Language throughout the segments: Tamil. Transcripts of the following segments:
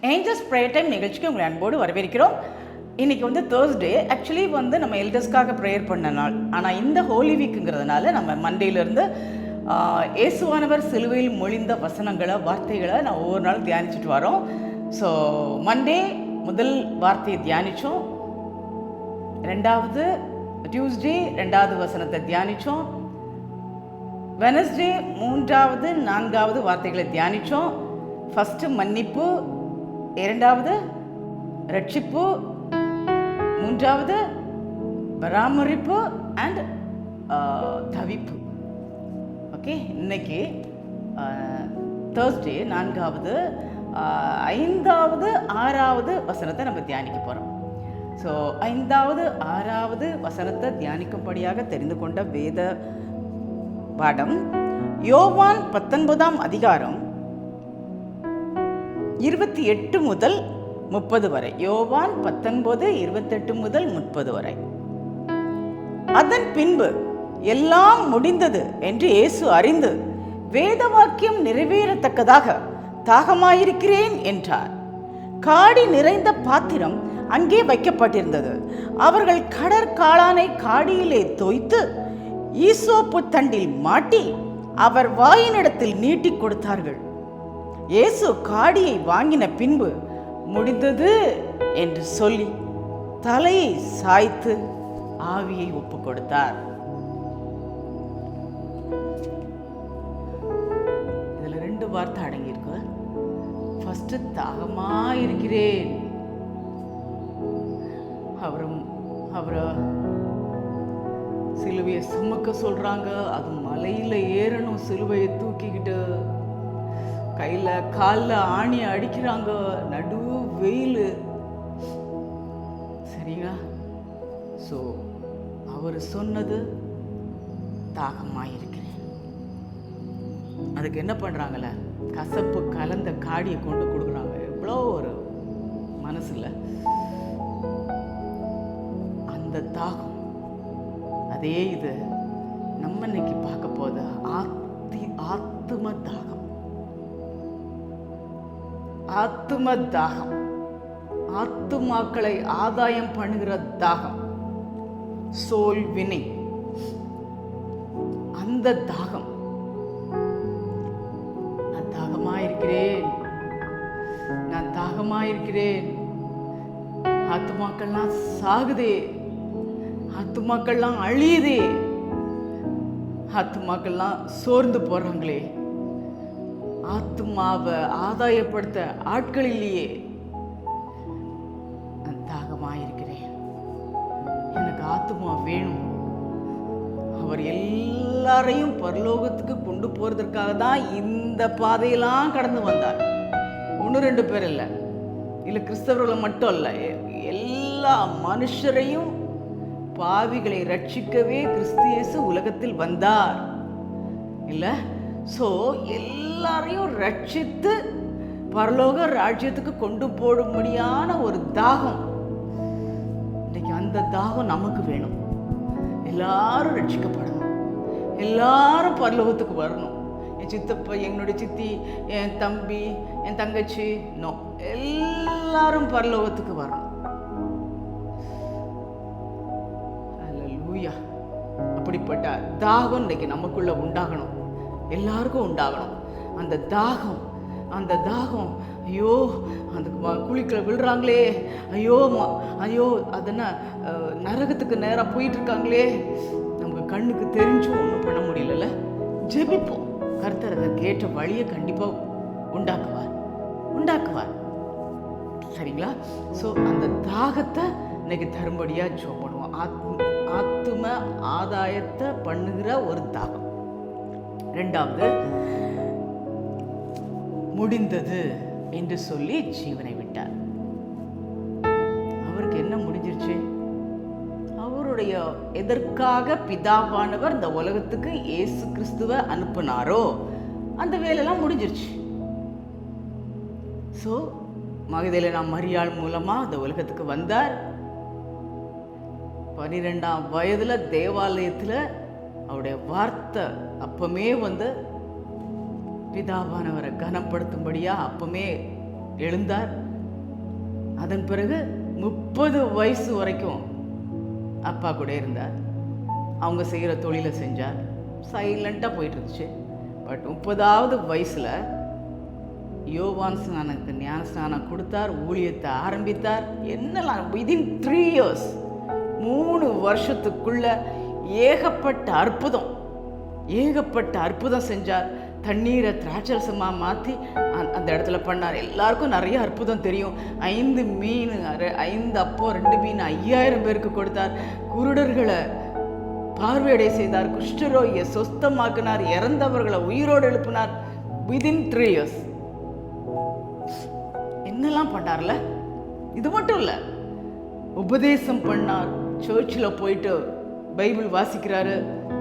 ஏஞ்சல்ஸ் ப்ரேயர் டைம் நிகழ்ச்சிக்கு உங்களை அன்போடு வரவேற்கிறோம். இன்றைக்கி தேர்ஸ்டே. ஆக்சுவலி நம்ம எல்டர்ஸ்க்காக ப்ரேயர் பண்ண நாள். ஆனால் இந்த ஹோலி வீக்குங்கிறதுனால நம்ம மண்டேலேருந்து இயேசுவானவர் சிலுவையில் மொழிந்த வசனங்களை வார்த்தைகளை நான் ஒவ்வொரு நாள் தியானிச்சுட்டு வரோம். ஸோ மண்டே முதல் வார்த்தையை தியானித்தோம், டியூஸ்டே 2வது வசனத்தை தியானித்தோம், வெனஸ்டே 3வது 4வது வார்த்தைகளை தியானித்தோம். ஃபஸ்ட்டு மன்னிப்பு, 2வது ரட்சிப்பு, 3வது பராமரிப்பு அண்ட் தவிப்பு. ஓகே, இன்னைக்கு தேர்ஸ்டே 4வது 5வது 6வது வசனத்தை நம்ம தியானிக்க போகிறோம். ஸோ 5வது 6வது வசனத்தை தியானிக்கும்படியாக தெரிந்து கொண்ட வேத பாடம் யோவான் 19ஆம் அதிகாரம் 28 முதல் 30 வரை. யோவான் 19, 28 முதல் 30 வரை. அதன் பின்பு எல்லாம் முடிந்தது என்று இயேசு அறிந்து வேத வாக்கியம் நிறைவேறத்தக்கதாக தாகமாயிருக்கிறேன் என்றார். காடி நிறைந்த பாத்திரம் அங்கே வைக்கப்பட்டிருந்தது. அவர்கள் கடற்காளானை காடியிலே தோய்த்து ஈசோப்பு தண்டில் மாட்டி அவர் வாயினிடத்தில் நீட்டி கொடுத்தார்கள். இயேசு காடியை வாங்கின பின்பு முடிந்தது என்று சொல்லி தலையை சாய்த்து ஆவியை ஒப்பு கொடுத்தார். இதுல 2 வார்த்தை அடங்கியிருக்கு. ஃபர்ஸ்ட் தாகமாயிருக்கிறேன். அவரை சிலுவையை சுமக்க சொல்றாங்க. அது மலையில ஏறணும், சிலுவையை தூக்கிக்கிட்டு கையில் காலில் ஆணியை அடிக்கிறாங்க, நடு வெயில். சரிங்களா? ஸோ அவர் சொன்னது தாகமாயிருக்கிறேன். அதுக்கு என்ன பண்ணுறாங்கள, கசப்பு கலந்த காடியை கொண்டு கொடுக்குறாங்க. எவ்வளோ ஒரு மனசில் அந்த தாகம். அதே இது நம்ம இன்னைக்கு பார்க்க போது ஆத்தும தாகம். ஆத்தும தாகம், ஆத்துமாக்களை ஆதாயம் பண்ணுகிற தாகம், சோல் வினை. அந்த தாகம். நான் தாகமாயிருக்கிறேன், நான் தாகமாயிருக்கிறேன். ஆத்துமாக்கள்லாம் சாகுதே, ஆத்துமாக்கள்லாம் அழியுதே, ஆத்துமாக்கள்லாம் சோர்ந்து போறாங்களே, ஆத்துமாவை ஆதாயப்படுத்த ஆட்கள் இல்லையே. நான் தாகமாயிருக்கிறேன், எனக்கு ஆத்துமா வேணும். அவர் எல்லாரையும் பரலோகத்துக்கு கொண்டு போறதற்காக தான் இந்த பாதையெல்லாம் கடந்து வந்தார். 1-2 பேர் இல்லை, கிறிஸ்தவர்களை மட்டும் இல்லை, எல்லா மனுஷரையும் பாவிகளை ரட்சிக்கவே கிறிஸ்து இயேசு உலகத்தில் வந்தார். இல்லை? ஸோ எல்லாரையும் ரட்சித்து பரலோக ராஜ்யத்துக்கு கொண்டு போடும்படியான ஒரு தாகம். இன்னைக்கு அந்த தாகம் நமக்கு வேணும். எல்லாரும் ரட்சிக்கப்படணும், எல்லாரும் பரலோகத்துக்கு வரணும். என் சித்தப்பா, என்னுடைய சித்தி, என் தம்பி, என் தங்கச்சி, நோ, எல்லாரும் பரலோகத்துக்கு வரணும். அல்லேலூயா. அப்படிப்பட்ட தாகம் இன்னைக்கு நமக்குள்ள உண்டாகணும், எல்லாருக்கும் உண்டாகணும். அந்த தாகம், அந்த தாகம். ஐயோ, அந்த குழிக்குள்ள விழுறாங்களே, ஐயோ ஐயோ, அதென்ன நரகத்துக்கு நேராக போயிட்டு இருக்காங்களே, நமக்கு கண்ணுக்கு தெரிஞ்சும் ஒன்றும் பண்ண முடியல. ஜெபிப்போம். கர்த்தர் அதை கேட்ட வழியை கண்டிப்பாக உண்டாக்குவார். சரிங்களா? ஸோ அந்த தாகத்தை இன்னைக்கு தரும்படியாக ஜெபம் பண்ணுவோம். ஆத்தும ஆதாயத்தை பண்ணுகிற ஒரு தாகம். 2வது முடிந்தது என்று சொல்லி ஜீவனை விட்டார். அவருக்கு என்ன முடிஞ்சிருச்சு? அவருடைய எதற்காக பிதாவானவர் இந்த உலகத்துக்கு இயேசு கிறிஸ்துவை அனுப்புனாரோ அந்த வேலையெல்லாம் முடிஞ்சிருச்சு. ஸோ மகதலேனா மரியாள் மூலமா இந்த உலகத்துக்கு வந்தார். 12ஆம் வயதுல தேவாலயத்தில் அவருடைய வார்த்தை அப்பமே பிதாவானவரை கனப்படுத்தும்படியா அப்பமே எழுந்தார். அதன் பிறகு 30 வயசு வரைக்கும் அப்பா கூட இருந்தார். அவங்க செய்கிற தொழிலை செஞ்சார். சைலண்ட்டாக போயிட்டு இருந்துச்சு. பட் 30வது வயசில் யோவான் ஸ்நானத்துக்கு ஞான ஸ்நானம் கொடுத்தார். ஊழியத்தை ஆரம்பித்தார். என்னெல்லாம் விதின் 3 years 3 வருஷத்துக்குள்ள ஏகப்பட்ட அற்புதம் செஞ்சார். தண்ணீரை திராட்சரசமாக மாற்றி அந்த இடத்துல பண்ணார். எல்லாருக்கும் நிறைய அற்புதம் தெரியும். 5 மீன் 5 அப்போ 2 மீன் 5000 பேருக்கு கொடுத்தார். குருடர்களை பார்வையடை செய்தார். குஷ்டரோகியை சொஸ்தமாக்கினார். இறந்தவர்களை உயிரோடு எழுப்பினார். விதின் 3 years என்னெல்லாம் பண்ணார்ல. இது மட்டும் இல்லை, உபதேசம் பண்ணார். சர்ச்சில் போயிட்டு பைபிள் வாசிக்கிறாரு,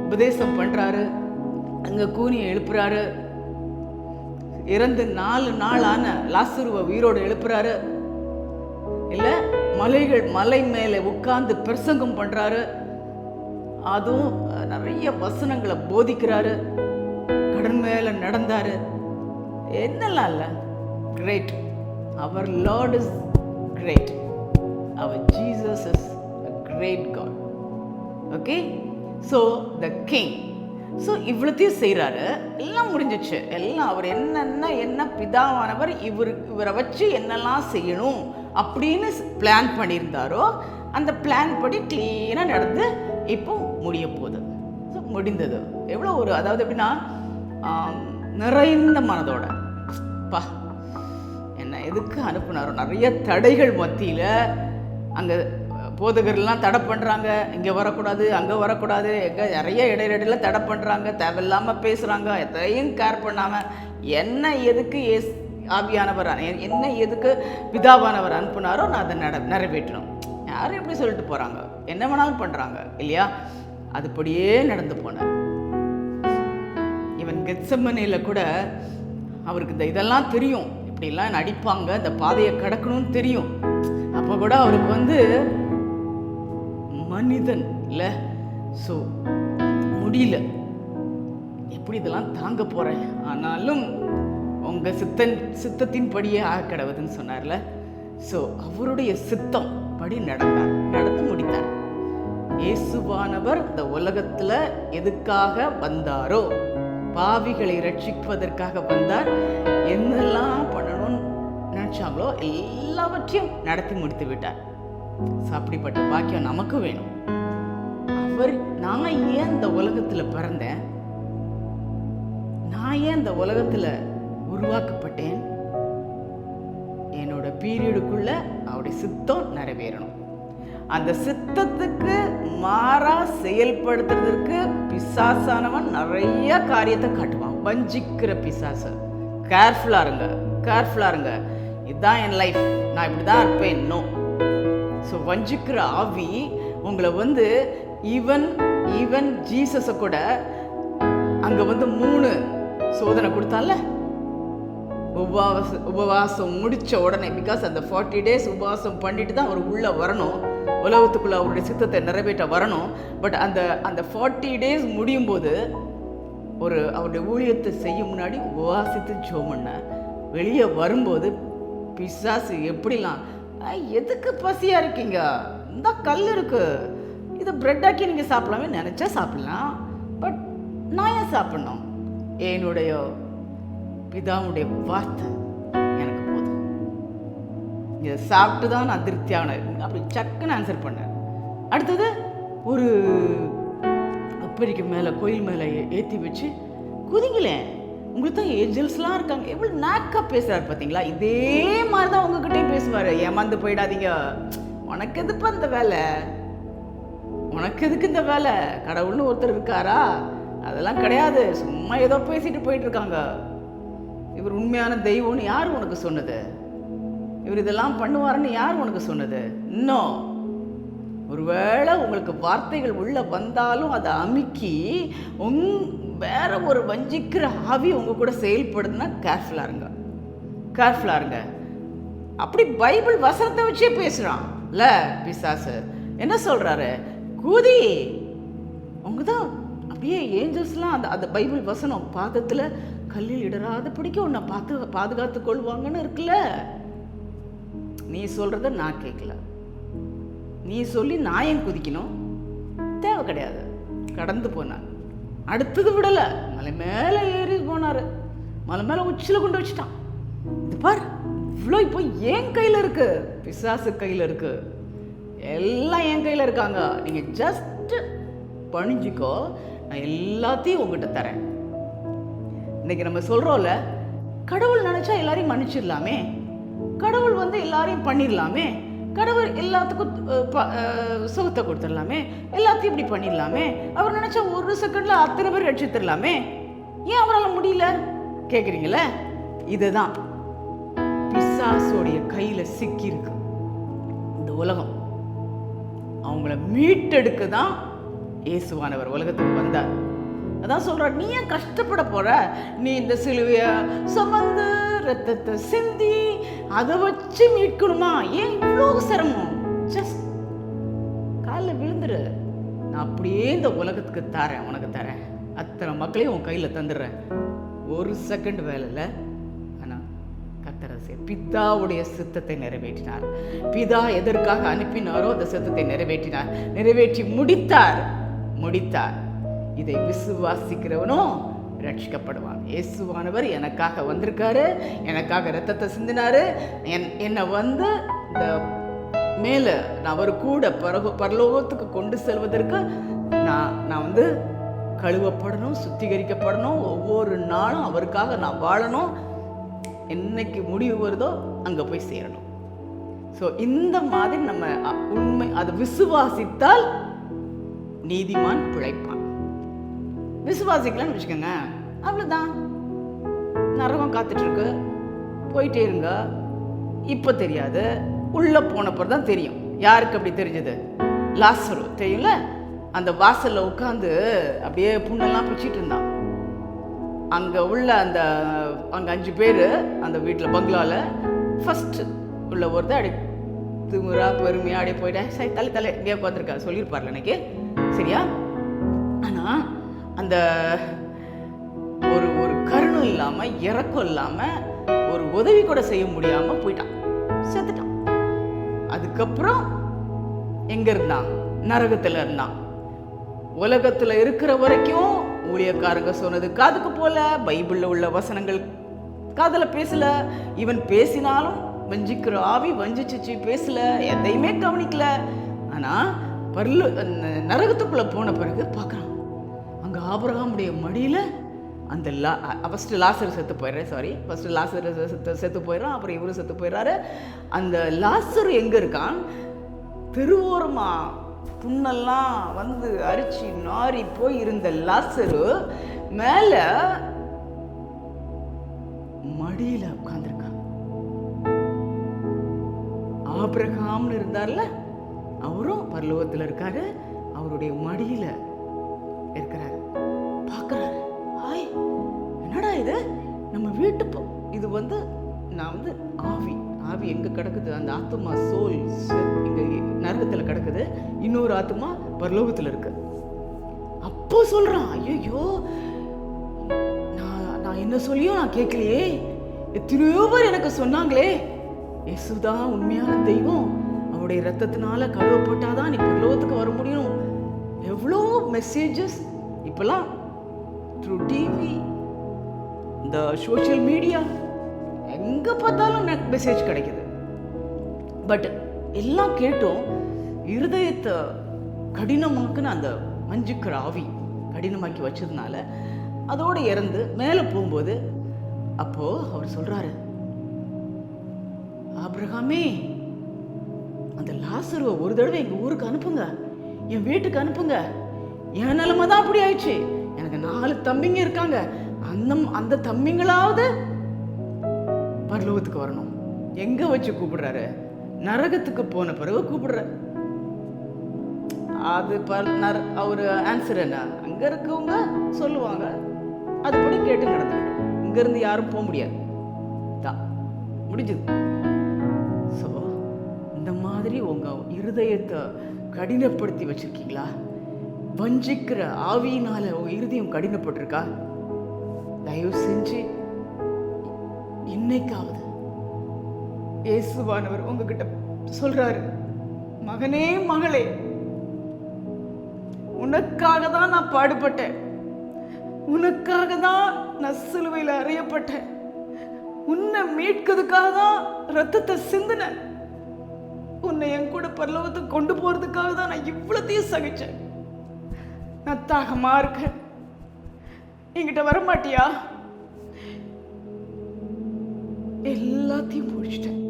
உபதேசம் பண்ணுறாரு, அங்கே கூனியை எழுப்புறாரு. இறந்து 4 நாள் ஆன லாசருவை உயிரோடு எழுப்புறாரு. இல்லை, மலை மேலே உட்கார்ந்து பிரசங்கம் பண்ணுறாரு. அதுவும் நிறைய வசனங்களை போதிக்கிறாரு. கடன் மேலே நடந்தார். என்னெல்லாம் இல்லை. கிரேட். அவர் லார்ட் இஸ் கிரேட். அவர் Jesus is a great God. Okay, so the king. So இவ்வளோத்தையும் செய்கிறாரு. எல்லாம் முடிஞ்சிச்சு. எல்லாம் அவர் என்ன பிதாவானவர் இவரை வச்சு என்னெல்லாம் செய்யணும் அப்படின்னு பிளான் பண்ணியிருந்தாரோ அந்த பிளான் படி க்ளீனாக நடந்து இப்போ முடிய போகுது. ஸோ முடிந்தது. எவ்வளோ ஒரு, அதாவது எப்படின்னா, நிறைந்த மனதோட பா என்ன எதுக்கு அனுப்புனாரோ. நிறைய தடைகள் மத்தியில் அங்கே போதகர்லாம் தடை பண்ணுறாங்க. இங்கே வரக்கூடாது, அங்கே வரக்கூடாது, எங்கே நிறைய இடையில தடை பண்ணுறாங்க. தேவையில்லாமல் பேசுகிறாங்க. எதையும் கேர் பண்ணாமல் என்ன எதுக்கு ஆவியானவர் என்ன எதுக்கு பிதாவானவர் அனுப்புனாரோ நான் அதை நிறைவேற்றணும். யாரும் எப்படி சொல்லிட்டு போகிறாங்க, என்ன வேணாலும் பண்ணுறாங்க இல்லையா. அதுபடியே நடந்து போனார். இவன் கெத்செமனேல கூட அவருக்கு இதெல்லாம் தெரியும். இப்படிலாம் நடிப்பாங்க, இந்த பாதையை கடக்கணும்னு தெரியும். அப்போ கூட அவருக்கு மனிதன் இல்லை. ஸோ முடியல, எப்படி இதெல்லாம் தாங்க போகிறேன், ஆனாலும் உங்கள் சித்தத்தின் படியே ஆக்கடவுதுன்னு சொன்னார்ல. ஸோ அவருடைய சித்தம் படி நடந்து முடித்தார். இயேசுவானவர் இந்த உலகத்தில் எதுக்காக வந்தாரோ, பாவிகளை ரட்சிப்பதற்காக வந்தார். என்னெல்லாம் பண்ணணும்னு நினச்சாங்களோ எல்லாவற்றையும் நடத்தி முடித்து விட்டார். அப்படிப்பட்ட பாக்கியம் நமக்கு வேணும். நான் ஏன் இந்த உலகத்தில் பிறந்தேன், நான் ஏன் இந்த உலகத்தில் உருவாக்கப்பட்டேன், என்னோட பீரியடுக்குள்ள அவருடைய சித்தம் நிறைவேறணும். அந்த சித்தத்துக்கு மாறா செயல்படுத்துறதுக்கு பிசாசானவன் நிறைய காரியத்தை காட்டுவான். வஞ்சிக்கிற பிசாசு. கேர்ஃபுல்லா இருங்க. இதுதான் என் லைஃப், நான் இப்படிதான் இருப்பேன். நோ. ஸோ வஞ்சிக்கிற ஆவி உங்களை ஈவன் ஜீசஸை கூட அங்கே 3 சோதனை கொடுத்தால. உபவாசம் முடிச்ச உடனே, பிகாஸ் அந்த 40 days உபவாசம் பண்ணிட்டு தான் அவர் உள்ள வரணும், உலகத்துக்குள்ள அவருடைய சித்தத்தை நிறைவேற்ற வரணும். பட் அந்த 40 days முடியும் போது அவருடைய ஊழியத்தை செய்ய முன்னாடி உபவாசித்து ஜெபம் பண்ண வெளியே வரும்போது பிசாசு எப்படிலாம், எதுக்கு பசியா இருக்கீங்க, இந்த கல் இருக்கு, இதை பிரெட்டாக்கி நீங்கள் சாப்பிடலாமே, நினச்சா சாப்பிடலாம், பட் நான் ஏன் சாப்பிடணும், என்னுடைய பிதாவுடைய வார்த்தை எனக்கு போதும், இதை சாப்பிட்டு தான் நான் திருப்தியான அப்படி சக்குன்னு ஆன்சர் பண்ணேன். அடுத்தது ஒரு அப்பரிக்கு மேலே கோயில் மேலே ஏற்றி வச்சு குதிங்களேன், உங்களுக்கு தான் ஏஞ்சல்ஸ்லாம் இருக்காங்க, எவ்வளோ நாக்காக பேசுகிறார் பார்த்தீங்களா. இதே மாதிரி தான் உங்ககிட்டயும் பேசுவார். ஏமாந்து போயிடாதீங்க, உனக்கு எதுப்பா இந்த வேலை, உனக்கு எதுக்கு இந்த வேலை, கடவுள்னு ஒருத்தர் இருக்காரா, அதெல்லாம் கிடையாது, சும்மா ஏதோ பேசிட்டு போயிட்டு இருக்காங்க, இவர் உண்மையான தெய்வம்னு யார் உனக்கு சொன்னது, இவர் இதெல்லாம் பண்ணுவாருன்னு யார் உனக்கு சொன்னது. இன்னும் ஒருவேளை உங்களுக்கு வார்த்தைகள் உள்ள வந்தாலும் அதை அமுக்கி வேற ஒரு வஞ்சிக்கிற ஆவி உங்க கூட செயல்படுதுன்னா கேர்ஃபுல்லா இருங்க. அப்படி பைபிள் வசனத்தை வச்சே பேசுறான் இல்ல பிசாசு. என்ன சொல்றாரு, கூதி உங்கதான் அப்படியே ஏஞ்சல்ஸ்லாம் அந்த பைபிள் வசனம் பாதத்துல கல்லில் இடராத பிடிக்க உன்னை பாதுகாத்து கொள்வாங்கன்னு இருக்குல்ல, நீ சொல்கிறத நான் கேட்கல, நீ சொல்லி நான் ஏன் குதிக்கணும்? தேவை கிடையாது. கடந்து போனார். அடுத்தது விடலை, மலை மேலே ஏறி போனார். மலை மேலே உச்சியில் கொண்டு வச்சுட்டான். இது பார், இவ்வளோ இப்போ என் கையில் இருக்கு, பிசாசு கையில் இருக்கு, எல்லாம் என் கையில் இருக்காங்க. நீங்கள் ஜஸ்ட் பணிஞ்சிக்கோ, நான் எல்லாத்தையும் உங்ககிட்ட தரேன். இன்னைக்கு நம்ம சொல்கிறோம்ல, கடவுள் நினச்சா எல்லாரையும் மன்னிச்சிடலாமே, கடவுள் எல்லாரையும் பண்ணிடலாமே, கடவுள் எல்லாத்துக்கும் சுகத்தை கொடுத்துடலாமே, எல்லாத்தையும் இப்படி பண்ணிடலாமே, அவர் நினச்சா ஒரு செகண்டில் அத்தனை பேர் ரட்சித்துடலாமே, ஏன் அவரால் முடியல கேட்குறீங்களே? இதுதான் பிசாசோடைய கையில் சிக்கியிருக்கு இந்த உலகம். அவங்கள மீட்டெடுக்க தான் இயேசுவானவர் உலகத்துக்கு வந்தார். அதான் சொல்கிறார், நீ ஏன் கஷ்டப்பட போகிற? நீ இந்த சிலுவையை சுமந்து ரத்தத்தை சிந்தி அதை வச்சு மீட்கணுமா? ஏன் இவ்வளோ சிரமம்? ஜஸ்ட் காலில் விழுந்துரு, நான் அப்படியே இந்த உலகத்துக்கு தரேன், உனக்கு தரேன், அத்தனை மக்களையும் உன் கையில் தந்துடுறேன். ஒரு செகண்ட் வேலையில். ஆனால் கர்த்தர் பிதாவுடைய சித்தத்தை நிறைவேற்றினார். பிதா எதற்காக அனுப்பினாரோ அந்த சித்தத்தை நிறைவேற்றினார், நிறைவேற்றி முடித்தார். இதை விசுவாசிக்கிறவனோ ரட்சிக்கப்படுவான். இயேசுவானவர் எனக்காக வந்திருக்காரு, எனக்காக ரத்தத்தை சிந்தினாரு, என்னை இந்த மேலே நான் அவர் கூட பரலோகத்துக்கு கொண்டு செல்வதற்கு நான் கழுவப்படணும், சுத்திகரிக்கப்படணும். ஒவ்வொரு நாளும் அவருக்காக நான் வாழணும். என்னைக்கு முடிவு வருதோ அங்கே போய் சேரணும். ஸோ இந்த மாதிரி நம்ம உண்மை அதை விசுவாசித்தால் நீதிமான் பிழைப்பான். விசுவாசிக்கலான்னு வச்சுக்கோங்க, அவ்வளோதான். நரகம் காத்துட்ருக்கு, போயிட்டே இருங்க. இப்போ தெரியாது, உள்ளே போனப்போ தான் தெரியும். யாருக்கு அப்படி தெரிஞ்சது? லாசரு தெரியும்ல, அந்த வாசலில் உட்காந்து அப்படியே புண்ணெல்லாம் பிடிச்சிட்டு இருந்தான். அங்கே உள்ள அங்கே 5 பேர் அந்த வீட்டில் பங்களாவில் ஃபஸ்ட்டு உள்ள ஒருத்தர் அப்படி திமுறா பெருமையாக அப்படியே போயிட்டேன், சரி தலை எங்கேயா உட்காந்துருக்கா சொல்லியிருப்பார்ல எனக்கு, சரியா? ஆனால் அந்த ஒரு கருணம் இல்லாமல், இறக்கம் இல்லாமல், ஒரு உதவி கூட செய்ய முடியாமல் போயிட்டான், செத்துட்டான். அதுக்கப்புறம் எங்கே இருந்தான்? நரகத்தில் இருந்தான். உலகத்தில் இருக்கிற வரைக்கும் ஊழியக்காரங்க சொன்னது காதுக்கு போல, பைபிளில் உள்ள வசனங்கள் காதில் பேசல. இவன் பேசினாலும் வஞ்சிக்கிற ஆவி வஞ்சிச்சு பேசல, எதையுமே கவனிக்கல. ஆனால் நரகத்துக்குள்ளே போன பிறகு பார்க்குறான், அங்கே ஆபிரகாமுடைய மடியில் அந்த ஃபஸ்ட்டு லாசர் செத்து போயிடுறேன், ஃபஸ்ட்டு லாசர் செத்து போயிடுறான், அப்புறம் இவரு செத்து போயிடுறாரு. அந்த லாசர் எங்கே இருக்கான்? திருவோரமா புண்ணெல்லாம் அரிச்சு நாரி போய் இருந்த லாசரு மேலே மடியில் உட்கார்ந்துருக்கான். ஆபிரகாம்னு இருந்தார்ல, அவரும் பரலோகத்தில் இருக்காரு, அவருடைய மடியில் இருக்கிறாரு. பார்க்குறாரு, ஹாய் என்னடா இது, நம்ம வீட்டு இது நான் ஆவி எங்கே கிடக்குது? அந்த ஆத்மா சோல் இங்கே நரகத்தில் கிடக்குது, இன்னொரு ஆத்மா பரலோகத்தில் இருக்கு. அப்போ சொல்கிறான், ஐயோ நான் என்ன சொல்லியும் நான் கேட்கலையே, எத்தனையோ பேர் எனக்கு சொன்னாங்களே, இயேசுதான் உண்மையான தெய்வம், அவருடைய ரத்தத்தினால கழுவப்பட்டாதான் நீ பரலோகத்துக்கு வர முடியும். எவ்வளோ மெசேஜஸ் இப்போலாம் த்ரூ டிவி, இந்த சோஷியல் மீடியா, எங்கே பார்த்தாலும் எனக்கு மெசேஜ் கிடைக்குது. பட் எல்லாம் கேட்டும் இருதயத்தை கடினமாக்குன்னு அந்த மஞ்சுக்கிற ஆவி கடினமாக்கி வச்சதுனால அதோடு இறந்து மேலே போகும்போது அப்போது அவர் சொல்கிறாரு, ஆபிரகாமே அந்த லாசருவை ஒரு தடவை எங்கள் ஊருக்கு அனுப்புங்க, என் வீட்டுக்கு அனுப்புங்க. என் நிலைமை தான் அப்படி ஆயிடுச்சு, எனக்கு 4 தம்பிங்க இருக்காங்க, அந்த தம்பிங்களாவது பரலோகத்துக்கு வரணும். எங்கே வச்சு கூப்பிடுறாரு? நரகத்துக்கு போன பிறகு கூப்பிடுறாரு. அது அவர் ஆன்சர் என்ன? அங்கே இருக்கவங்க சொல்லுவாங்க, அதுபடி கேட்டு நடந்துக்கிட்டோம். இங்கேருந்து யாரும் போக முடியாது தான், முடிஞ்சது. ஸோ இந்த மாதிரி உங்கள் இருதயத்தை கடினப்படுத்தி வச்சுருக்கீங்களா? வஞ்சிக்கிற ஆவியினால் உங்கள் இருதயம் கடினப்பட்டிருக்கா? தயவு செஞ்சு இன்னைக்காவது இயேசுவானவர் உங்ககிட்ட சொல்றாரு, மகனே மகளே, உனக்காக தான் நான் பாடுபட்டேன், உனக்காக தான் நான் சிலுவையில் அறையப்பட்டேன், உன்னை மீட்கிறதுக்காக தான் ரத்தத்தை சிந்தினேன், உன்னை என் கூட பரலோகத்துக்கு கொண்டு போறதுக்காக தான் நான் இவ்வளத்தையும் சகிச்சேன். நான் தாகமா இருக்கேன், என்கிட்ட வரமாட்டியா? எல்லாத்தையும் முடிச்சிட்டேன்.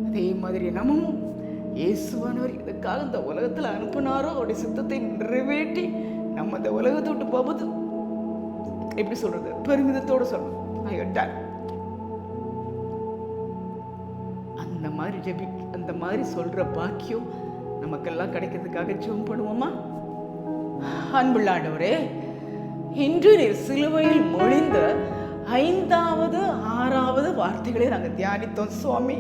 அதே மாதிரி நம்மும் இயேசுவானவர் இதுக்காக இந்த உலகத்தில் அனுப்பினாரோ அவருடைய சித்தத்தை நிறைவேற்றி நம்ம இந்த உலகத்தை விட்டு போவது எப்படி சொல்றது, பெருமிதத்தோடு சொல்லணும், அந்த மாதிரி அந்த மாதிரி சொல்ற பாக்கியம் நமக்கெல்லாம் கிடைக்கிறதுக்காக ஜெபம் பண்ணுவோமா? அன்புள்ள ஆண்டவரே, இன்று நீர் சிலுவையில் மொழிந்த 5வது 6வது வார்த்தைகளை நாங்கள் தியானித்தோம் சுவாமி.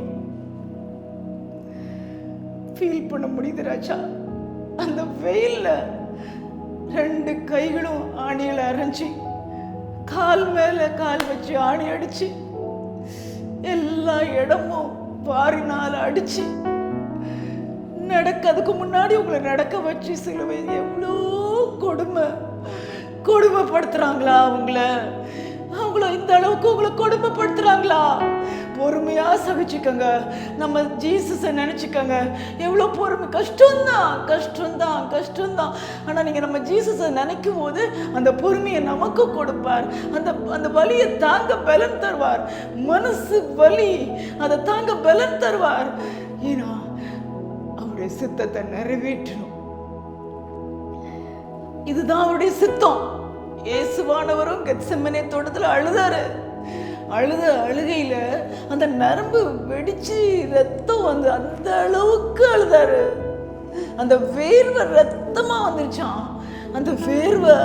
ஃபீல் பண்ண முடியுது ராஜா. அந்த வெயில்ல 2 கைகளும் ஆணியில் அரைஞ்சி, கால் மேல கால் வச்சு ஆணி அடிச்சு, எல்லா இடமும் வாரினால் அடிச்சு, அதுக்கு முன்னாடி உங்களை நடக்க வச்சு சிலுவை எவ்வளோ கொடுமைப்படுத்துறாங்களா? அவங்கள இந்த அளவுக்கு உங்களை கொடுமைப்படுத்துறாங்களா? பொறுமையா சகிச்சுக்கங்க. நம்ம ஜீசஸை நினைச்சுக்கங்க. எவ்வளோ பொறுமை. கஷ்டம்தான். ஆனா நீங்க நம்ம ஜீசஸை நினைக்கும் போது அந்த பொறுமையை நமக்கு கொடுப்பார். அந்த வலியை தாங்க பலன் தருவார். மனசு வலி அதை தாங்க பலன் தருவார். ஏன்னா அவருடைய சித்தத்தை நிறைவேற்றணும். இதுதான் அவருடைய சித்தம். இயேசுவானவரும் கெத்செமனே தோட்டத்தில் அழுதாரு. அழுகையில அந்த நரம்பு வெடிச்சு ரத்தம் வந்து அந்த அளவுக்கு அழுதாரு. அந்த வேர்வை ரத்தமா வந்துருச்சான். அந்த வேர்வை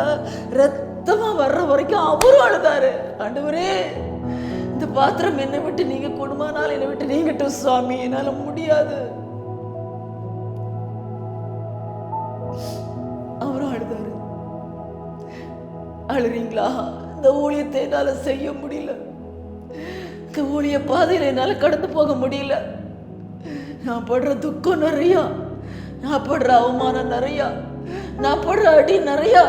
ரத்தமா வர்ற வரைக்கும் அவரும் அழுதாரு. ஆண்டவரே, இந்த பாத்திரம் என்னை விட்டு நீங்க கொடுமானால் என்னை விட்டு நீங்கட்டும் சுவாமி, என்னால முடியாது. அவரும் அழுதாரு. அழுறீங்களா? இந்த ஊழியத்தை என்னால செய்ய முடியல, இந்த ஊழிய பாதையில என்னால கடந்து போக முடியல, நான் படுற துக்கம் நிறையா, நான் படுற அவமானம் நிறையா, நான் படுற அடி நிறையா,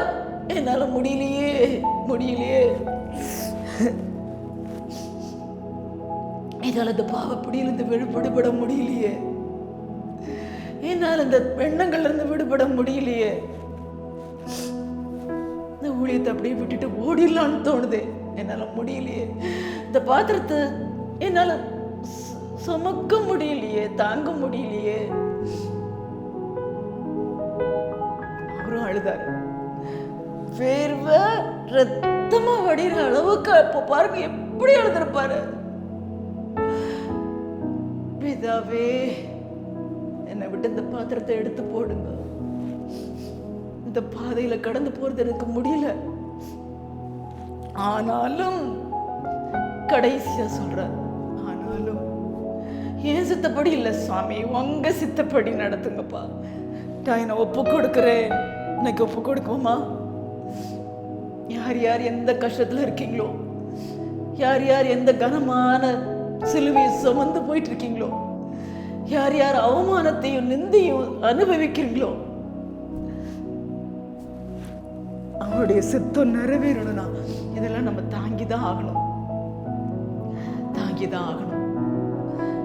என்னால முடியலையே என்னால் இந்த பாவப்படியிலிருந்து விடுபட முடியலையே, என்னால் இந்த எண்ணங்கள்ல இருந்து விடுபட முடியலையே, இந்த ஊழியத்தை அப்படியே விட்டுட்டு ஓடிடலான்னு தோணுது, என்னால முடியலையே, இந்த பாத்திரத்தை என்னால சுமக்க முடியலையே, தாங்க முடியலையே. அவரும் அழுதாரு. வேர்வை ரத்தமா வடிகிற அளவுக்கு இப்போ பாருங்க எப்படி அழுதுருப்பாரு. பிதாவே, என்னை விட்டு இந்த பாத்திரத்தை எடுத்து போடுங்க, இந்த பாதையில கடந்து போறது எனக்கு முடியல. ஆனாலும் கடைசியா சொல்றார், ஆனாலும் ஏன் சித்தப்படி இல்ல சுவாமி, உங்க சித்தப்படி நடத்துங்கப்பா. நான் ஒப்பு கொடுக்கிறேன். எனக்கு ஒப்பு கொடுக்குமா? யார் யார் எந்த கஷ்டத்துல இருக்கீங்களோ, யார் யார் எந்த கனமான சிலுவையை சுமந்து போயிட்டு இருக்கீங்களோ, யார் யார் அவமானத்தையும் நிந்தையும் அனுபவிக்கிறீங்களோ, அவருடைய சித்தம் நிறைவேறணும்னா இதெல்லாம் நம்ம தாங்கிதான் ஆகணும்.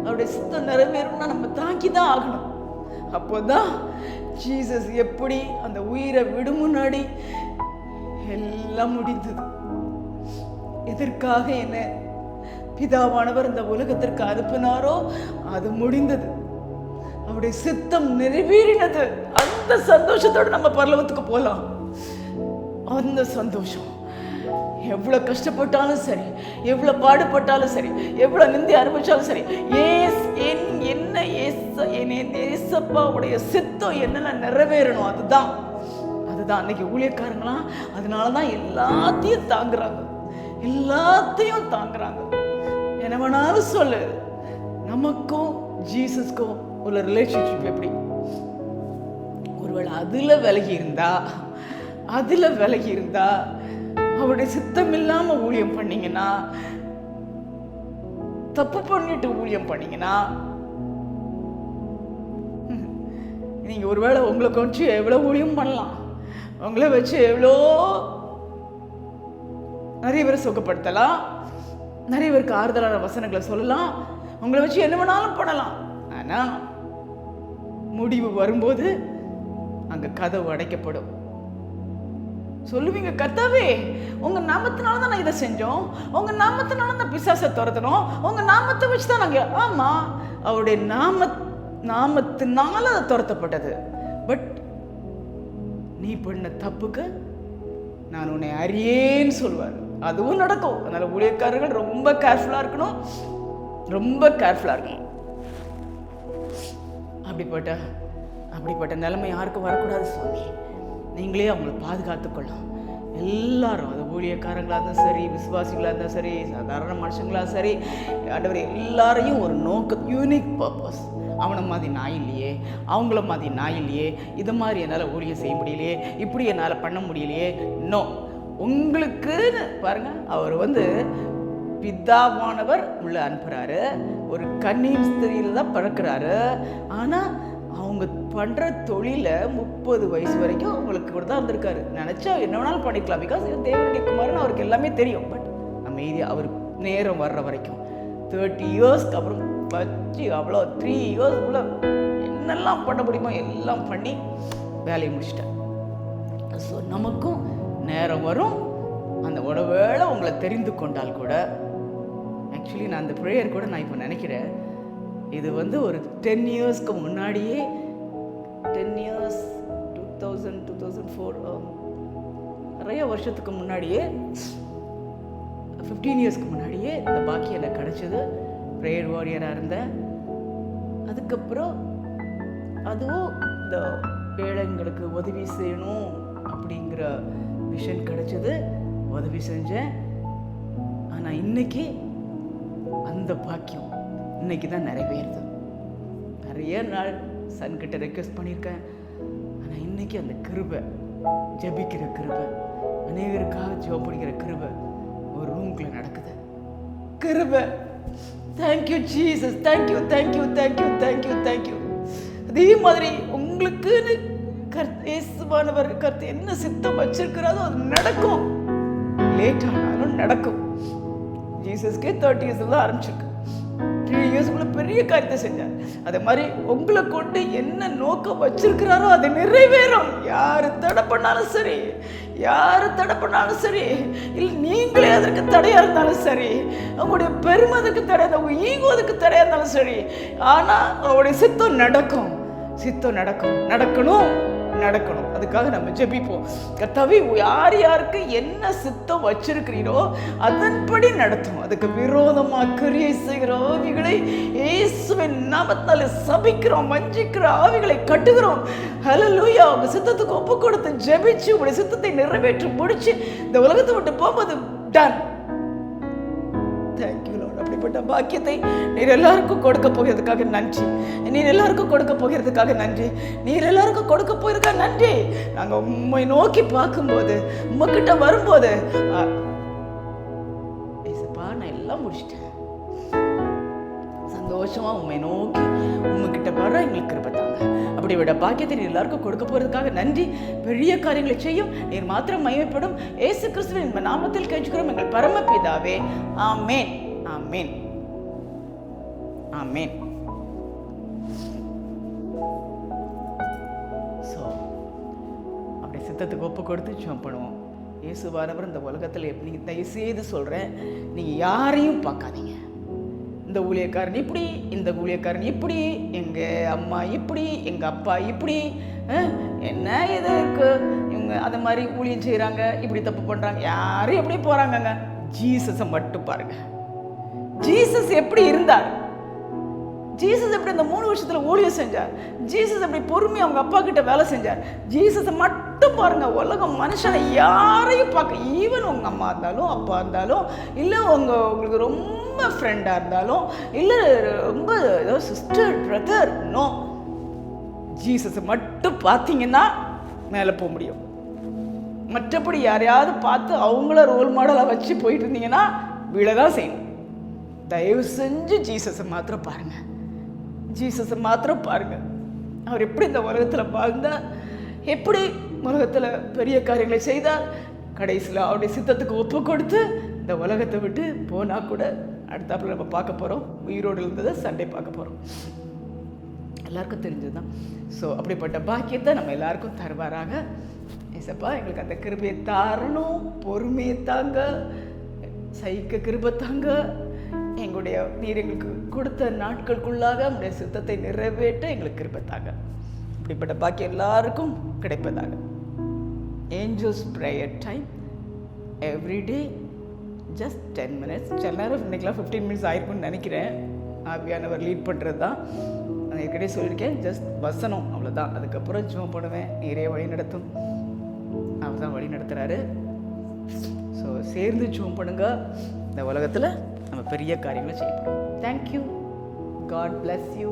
அவருடைய சித்தம் நிறைவேறணும்னா நம்ம தாங்கிதான் ஆகணும். அப்போதான் ஜீசஸ் எப்படி அந்த உயிரை விடும் முன்னாடி எல்லாம் முடிந்தது. எதற்காக என்ன பிதாவானவர் இந்த உலகத்திற்கு அனுப்பினாரோ அது முடிந்தது. அவருடைய சித்தம் நிறைவேறினது. அந்த சந்தோஷத்தோடு நம்ம பரலோகத்துக்கு போகலாம். அந்த சந்தோஷம் எவ்வளவு கஷ்டப்பட்டாலும் சரி, எவ்வளவு பாடுபட்டாலும் சரி, எவ்வளவு நிந்தை அனுபவிச்சாலும் சரி, ஏசப்பாவுடைய சித்தம் என்னென்ன நிறைவேறணும் அதுதான் அன்னைக்கு ஊழியக்காரங்களாம் அதனாலதான் எல்லாத்தையும் தாங்குறாங்க. என்ன வேணாலும் சொல்லு, நமக்கும் ஜீசஸ்க்கும் உள்ள ரிலேஷன்ஷிப் எப்படி? ஒருவேளை அதுல விலகி இருந்தா அவருடைய சித்தம் இல்லாம ஊழியம் பண்ணீங்கன்னா தப்பு பண்ணிட்டு ஊழியம் பண்ணீங்கன்னா நீங்க ஒருவேளை உங்களை கொஞ்சம் எவ்வளவு ஊழியம் பண்ணலாம், உங்களை வச்சு எவ்வளோ நிறைய பேரை சுகப்படுத்தலாம், நிறைய பேருக்கு ஆறுதலான வசனங்களை சொல்லலாம், உங்களை வச்சு என்ன வேணாலும் பண்ணலாம். ஆனா முடிவு வரும்போது அங்க கதவு அடைக்கப்படும். சொல்லுவீங்க, கர்த்தாவே உங்க நாமத்தினால தான் நான் இதை செஞ்சோம், உங்க நாமத்தினால தான் பிசாசை துரத்தணும், உங்க நாமத்தை வச்சுதான் நாங்க. ஆமா, அவருடைய நாமத்தினால அது துரத்தப்பட்டது. பட் நீ பண்ண தப்புக்கு நான் உன்னை அறியேன்னு சொல்லுவார். அதுவும் நடக்கும். அதனால ஊழியக்காரர்கள் ரொம்ப கேர்ஃபுல்லா இருக்கணும், ரொம்ப கேர்ஃபுல்லா இருக்கணும். அப்படிப்பட்ட நிலைமை யாருக்கும் வரக்கூடாது சுவாமி. நீங்களே அவங்களை பாதுகாத்துக்கொள்ளலாம். எல்லாரும், அது ஊழியக்காரங்களாக இருந்தாலும் சரி, விசுவாசிகளாக இருந்தாலும் சரி, சாதாரண மனுஷங்களாக சரி, ஆண்டவர் எல்லாரையும் ஒரு நோக்கம், யூனிக் பர்பஸ். அவனை மாதிரி நான் இல்லையே, அவங்கள மாதிரி நான் இல்லையே, இது மாதிரி என்னால் ஊழியம் செய்ய முடியலையே, இப்படி என்னால் பண்ண முடியலையே. இன்னும் உங்களுக்குன்னு பாருங்க, அவர் பிதாவானவர் உள்ள அனுப்புகிறாரு. ஒரு கன்னியின் ஸ்திரியில் தான் பிறக்கிறாரு. ஆனால் அவங்க பண்ணுற தொழில 30 வயசு வரைக்கும் அவங்களுக்கு கூட தான் இருந்திருக்காரு. நினச்சா என்ன வேணாலும் பண்ணிக்கலாம். பிகாஸ் தேவனுடைய குமாரன் அவருக்கு எல்லாமே தெரியும். பட் அமைதியாக அவர் நேரம் வர்ற வரைக்கும் 30 இயர்ஸ்க்கு அப்புறம் வச்சு அவ்வளோ 3 இயர்ஸ்க்குள்ள என்னெல்லாம் பண்ண முடியுமோ எல்லாம் பண்ணி வேலையை முடிச்சிட்டேன். ஸோ நமக்கும் நேரம் வரும். அந்த ஒருவேளை உங்களை தெரிந்து கொண்டால் கூட, ஆக்சுவலி நான் அந்த ப்ரேயர் கூட நான் இப்போ நினைக்கிறேன், இது ஒரு 10 இயர்ஸ்க்கு முன்னாடியே, 10 இயர்ஸ் 2000 2004 நிறைய வருஷத்துக்கு முன்னாடியே, 15 இயர்ஸ்க்கு முன்னாடியே இந்த பாக்கியம் எனக்கு கிடச்சிது. ப்ரேயர் வாரியராக இருந்தேன். அதுக்கப்புறம் அதுவும் இந்த ஏழைங்களுக்கு உதவி செய்யணும் அப்படிங்கிற விஷன் கிடச்சிது. உதவி செஞ்சேன். ஆனால் இன்னைக்கு அந்த பாக்கியம் இன்னைக்கு தான் நிறைவேறுது. நிறைய நாள் சன்கிட்ட ரெக்வெஸ்ட் பண்ணியிருக்கேன். ஆனால் இன்னைக்கு அந்த கிருபை, ஜெபிக்கிற கிருபை, அநேகருக்காக ஜெபம் பண்ணிக்கிற கிருபை ஒரு ரூம்குள்ள நடக்குது. கிருபை. Thank you Jesus, thank you thank you thank you thank you thank you. அதே மாதிரி உங்களுக்குன்னு இயேசுவானவர் கர்த்தர் என்ன சித்தம் வச்சிருக்கிறாரோ அது நடக்கும். லேட் ஆனாலும் நடக்கும். ஜீசஸ்க்கே 30 இயர்ஸ்ல தான் ஆரம்பிச்சிருக்கு. 3 இயர்ஸ்க்குள்ள பெரிய காரியத்தை செஞ்சார். அதே மாதிரி உங்களை கொண்டு என்ன நோக்கம் வச்சிருக்கிறாரோ அது நிறைவேறும். யாரு தடை பண்ணாலும் சரி, யாரு தடை பண்ணாலும் சரி, இல்லை நீங்களே அதற்கு தடையா இருந்தாலும் சரி, உங்களுடைய பெருமை அதுக்கு தடையா, உங்க ஈகோ அதுக்கு தடையா இருந்தாலும் சரி, ஆனா அவருடைய சித்தம் நடக்கும். சித்தம் நடக்கணும். அதுக்காக நம்ம ஜெபிப்போம். கர்த்தாவே யார் யாருக்கு என்ன சித்தம் வச்சிருக்கிறீரோ அதன்படி நடத்தும். அதுக்கு விரோதமா கிரியை செய்கிற ஆவிகளை இயேசுவின் நாமத்தால சபிக்கிறோம். வஞ்சிக்கிற ஆவிகளை கட்டுகிறோம். ஹல்லேலூயா. உங்க சித்தத்துக்கு ஒப்பு கொடுத்து ஜெபிச்சு உங்களுடைய சித்தத்தை நிறைவேற்றி முடிச்சு இந்த உலகத்தை விட்டு போகும்போது டன். Thank you Lord. அப்படிப்பட்ட பாக்கியத்தை நீர் எல்லாருக்கும் கொடுக்க போகிறதுக்காக நன்றி. நீர் எல்லாருக்கும் கொடுக்க போகிறதுக்காக நன்றி. நீர் எல்லாருக்கும் கொடுக்க போயிருக்கா நன்றி. நாங்கள் உம்மை நோக்கி பார்க்கும்போது, உம்மக்கிட்ட வரும்போது, ஏசப்பா நான் எல்லாம் முடிச்சிட்டேன், சந்தோஷமா உம்மை நோக்கி உங்ககிட்ட வர எங்களுக்கு கிருபை தாங்க. அப்படி விட பாக்கியத்தை நீர் எல்லாருக்கும் கொடுக்க போறதுக்காக நன்றி. பெரிய காரியங்களை செய்யும் நீர் மாத்திரம் மகிமைப்படும். இயேசு கிறிஸ்துவின் நாமத்தில் கெஞ்சுகிறோம் எங்கள் பரமபிதாவே. ஆமென், ஆமென், ஆமென். ஸோ அப்படி சித்தத்துக்கு ஒப்பு கொடுத்து ஜெபம் பண்ணுவோம். இயேசுவானவர் இந்த உலகத்தில் எப்படி, தயவு செய்து சொல்கிறேன், நீங்கள் யாரையும் பார்க்காதீங்க. இந்த ஊழியக்காரன் இப்படி, இந்த ஊழியக்காரன் இப்படி, எங்கள் அம்மா இப்படி, எங்கள் அப்பா இப்படி, என்ன இது இருக்கு, இவங்க அந்த மாதிரி ஊழியம் செய்கிறாங்க, இப்படி தப்பு பண்ணுறாங்க, யாரும் எப்படி போகிறாங்கங்க. ஜீசஸை மட்டும் பாருங்க. ஜீசஸ் எப்படி இருந்தார், ஜீசஸ் எப்படி இந்த 3 வருஷத்தில் ஊழியம் செஞ்சார், ஜீசஸ் எப்படி பொறுமையாக அவங்க அப்பா கிட்ட வேலை செஞ்சார். ஜீசஸை மட்டும் பாருங்க. உலகம் மனுஷனை யாரையும் பார்க்க, ஈவன் உங்கள் அம்மா இருந்தாலும் அப்பா இருந்தாலும், இல்லை உங்களுக்கு ரொம்ப ஃப்ரெண்டாக இருந்தாலும், இல்லை ரொம்ப ஏதோ சிஸ்டர் பிரதர், நோ, ஜீசஸை மட்டும் பார்த்தீங்கன்னா மேலே போக முடியும். மற்றபடி யாரையாவது பார்த்து அவங்கள ரோல் மாடலாக வச்சு போயிட்டு இருந்தீங்கன்னா வீழ தான் செய்யணும். தயவு செஞ்சு ஜீசஸை மாத்திரம் பாருங்கள். ஜீசஸை மாத்திரம் பாருங்கள். அவர் எப்படி இந்த உலகத்தில் வாழ்ந்தார், எப்படி உலகத்தில் பெரிய காரியங்களை செய்தார், கடைசியில் அவருடைய சித்தத்துக்கு ஒப்பு கொடுத்து இந்த உலகத்தை விட்டு போனால் கூட அடுத்தாப்புல நம்ம பார்க்க போகிறோம். உயிரோடு இருந்ததை சண்டே பார்க்க போகிறோம். எல்லாருக்கும் தெரிஞ்சது தான். ஸோ அப்படிப்பட்ட பாக்கியத்தை நம்ம எல்லாருக்கும் தருவாராக. ஏசப்பா, எங்களுக்கு அந்த கிருபையை தாரணும், பொறுமையை தாங்க, சகிக்க கிருபை தாங்க. எங்களுடைய நீர் எங்களுக்கு கொடுத்த நாட்களுக்குள்ளாக நம்முடைய சித்தத்தை நிறைவேற்ற எங்களுக்கு கிருபை தாங்க. இப்படிப்பட்ட பாக்கியம் எல்லாருக்கும் கிடைப்பதாக. Angels prayer time everyday just 10 minutes. சில நேரம் இன்றைக்கெலாம் 15 minutes ஆயிருக்குன்னு நினைக்கிறேன். ஆவியானவர் லீட் பண்ணுறது தான். நான் ஏற்கனவே சொல்லியிருக்கேன், ஜஸ்ட் வசனம் அவ்வளோதான். அதுக்கப்புறம் ஜெபம் பண்ணுவேன். நீரே வழி நடத்தும். அவர் தான் வழி நடத்துகிறாரு. ஸோ சேர்ந்து ஜெபம் பண்ணுங்க. இந்த உலகத்தில் நம்ம பெரிய காரியங்களை செய்யப்படும். தேங்க்யூ. God bless you.